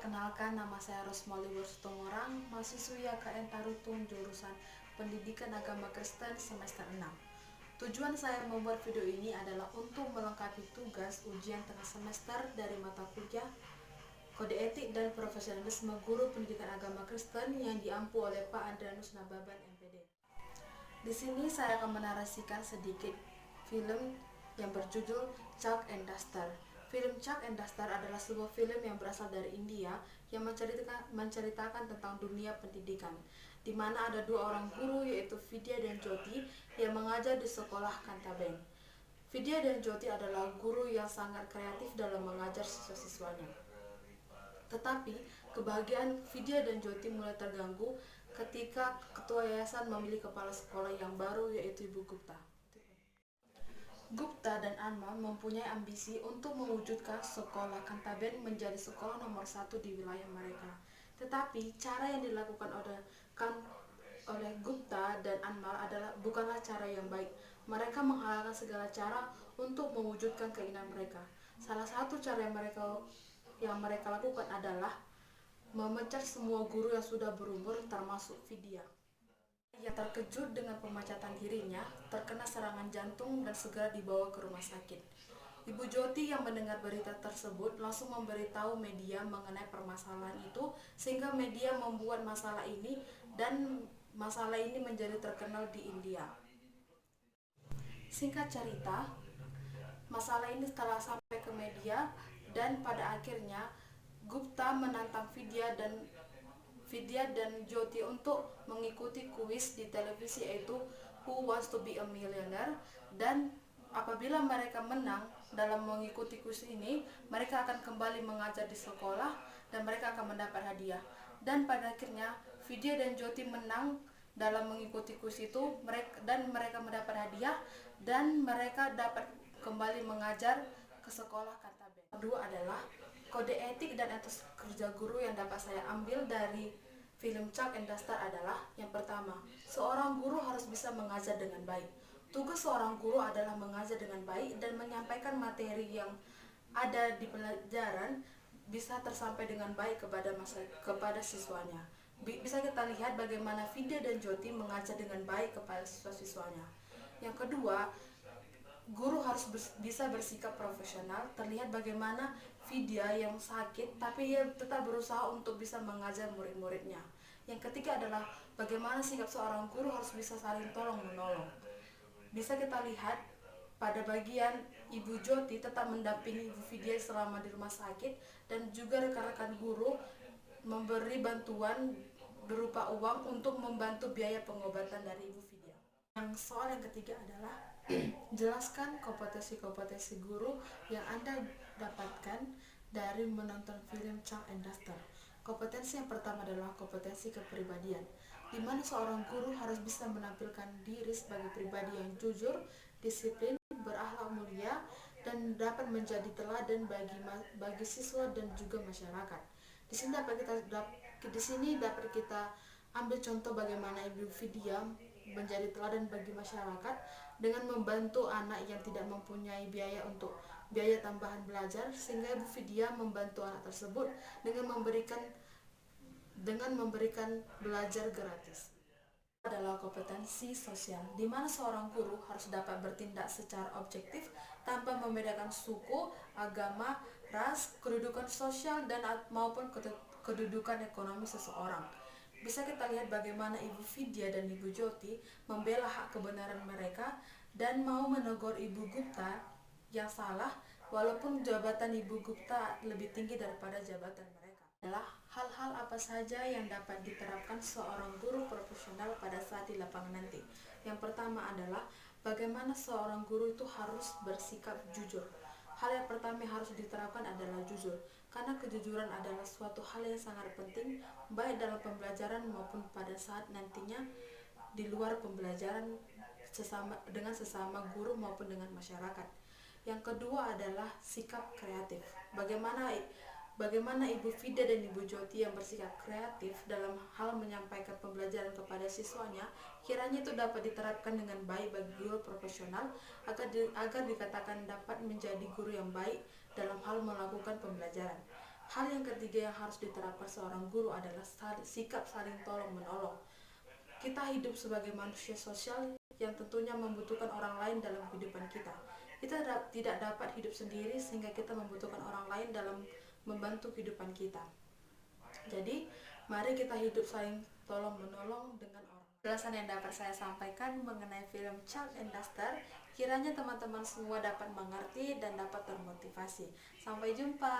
Perkenalkan, nama saya Rosmoli Worsutomorang, mahasiswi KN Tarutung jurusan Pendidikan Agama Kristen semester 6. Tujuan saya membuat video ini adalah untuk melengkapi tugas ujian tengah semester dari mata kuliah Kode Etik dan Profesionalisme Guru Pendidikan Agama Kristen yang diampu oleh Pak Adrianus Nababan, MPD. Di sini saya akan menarasikan sedikit film yang berjudul Chalk and Duster. Film Chalk and Duster adalah sebuah film yang berasal dari India yang menceritakan tentang dunia pendidikan, di mana ada dua orang guru yaitu Vidya dan Jyoti yang mengajar di sekolah Kantaben. Vidya dan Jyoti adalah guru yang sangat kreatif dalam mengajar siswa-siswanya. Tetapi kebahagiaan Vidya dan Jyoti mulai terganggu ketika ketua yayasan memilih kepala sekolah yang baru yaitu Ibu Gupta. Gupta dan Anma mempunyai ambisi untuk mewujudkan sekolah Kantaben menjadi sekolah nomor 1 di wilayah mereka. Tetapi cara yang dilakukan oleh Gupta dan Anma bukanlah cara yang baik. Mereka menghalalkan segala cara untuk mewujudkan keinginan mereka. Salah satu cara yang mereka lakukan adalah memecat semua guru yang sudah berumur termasuk Vidya. Ia terkejut dengan pemecatan dirinya, terkena serangan jantung dan segera dibawa ke rumah sakit. Ibu Jyoti yang mendengar berita tersebut langsung memberitahu media mengenai permasalahan itu, sehingga media membuat masalah ini dan masalah ini menjadi terkenal di India. Singkat cerita, masalah ini telah sampai ke media dan pada akhirnya Gupta menantang Vidya dan Jyoti untuk mengikuti kuis di televisi yaitu Who Wants to Be a Millionaire, dan apabila mereka menang dalam mengikuti kuis ini, mereka akan kembali mengajar di sekolah dan mereka akan mendapat hadiah. Dan pada akhirnya Vidya dan Jyoti menang dalam mengikuti kuis itu dan mereka mendapat hadiah dan mereka dapat kembali mengajar ke sekolah Kantaben. Kedua adalah kode etik dan etos kerja guru yang dapat saya ambil dari film Chalk and Duster adalah: yang pertama, seorang guru harus bisa mengajar dengan baik. Tugas seorang guru adalah mengajar dengan baik dan menyampaikan materi yang ada di pelajaran bisa tersampai dengan baik kepada siswanya. Bisa kita lihat bagaimana Vidya dan Jyoti mengajar dengan baik kepada siswa-siswanya. Yang kedua, guru harus bisa bersikap profesional. Terlihat bagaimana Vidya yang sakit tapi ia tetap berusaha untuk bisa mengajar murid-muridnya. Yang ketiga adalah bagaimana sikap seorang guru harus bisa saling tolong-menolong. Bisa kita lihat pada bagian Ibu Jyoti tetap mendampingi Ibu Vidya selama di rumah sakit, dan juga rekan-rekan guru memberi bantuan berupa uang untuk membantu biaya pengobatan dari Ibu Vidya. Soal yang ketiga adalah jelaskan kompetensi-kompetensi guru yang Anda dapatkan dari menonton film Chalk and Duster. Kompetensi yang pertama adalah kompetensi kepribadian, di mana seorang guru harus bisa menampilkan diri sebagai pribadi yang jujur, disiplin, berakhlak mulia, dan dapat menjadi teladan bagi siswa dan juga masyarakat. Di sini dapat kita ambil contoh bagaimana Ibu Vidya menjadi teladan bagi masyarakat dengan membantu anak yang tidak mempunyai biaya tambahan belajar, sehingga Ibu Vidya membantu anak tersebut dengan memberikan belajar gratis. Adalah kompetensi sosial, di mana seorang guru harus dapat bertindak secara objektif tanpa membedakan suku, agama, ras, kedudukan sosial dan maupun kedudukan ekonomi seseorang. Bisa kita lihat bagaimana Ibu Vidya dan Ibu Jyoti membela hak kebenaran mereka dan mau menegur Ibu Gupta yang salah, walaupun jabatan Ibu Gupta lebih tinggi daripada jabatan mereka. Adalah hal-hal apa saja yang dapat diterapkan seorang guru profesional pada saat di lapangan nanti. Yang pertama adalah bagaimana seorang guru itu harus bersikap jujur. Hal yang pertama yang harus diterapkan adalah jujur, karena kejujuran adalah suatu hal yang sangat penting baik dalam pembelajaran maupun pada saat nantinya di luar pembelajaran dengan sesama guru maupun dengan masyarakat. Yang kedua adalah sikap kreatif. Bagaimana Ibu Vidya dan Ibu Jyoti yang bersikap kreatif dalam hal menyampaikan pembelajaran kepada siswanya, kiranya itu dapat diterapkan dengan baik bagi guru profesional agar dikatakan dapat menjadi guru yang baik dalam hal melakukan pembelajaran. Hal yang ketiga yang harus diterapkan seorang guru adalah sikap saling tolong menolong. Kita hidup sebagai manusia sosial yang tentunya membutuhkan orang lain dalam kehidupan kita. Kita tidak dapat hidup sendiri sehingga kita membutuhkan orang lain dalam membantu kehidupan kita. Jadi, mari kita hidup saling tolong menolong dengan orang. Penjelasan yang dapat saya sampaikan mengenai film Chalk and Duster, kiranya teman-teman semua dapat mengerti dan dapat termotivasi. Sampai jumpa.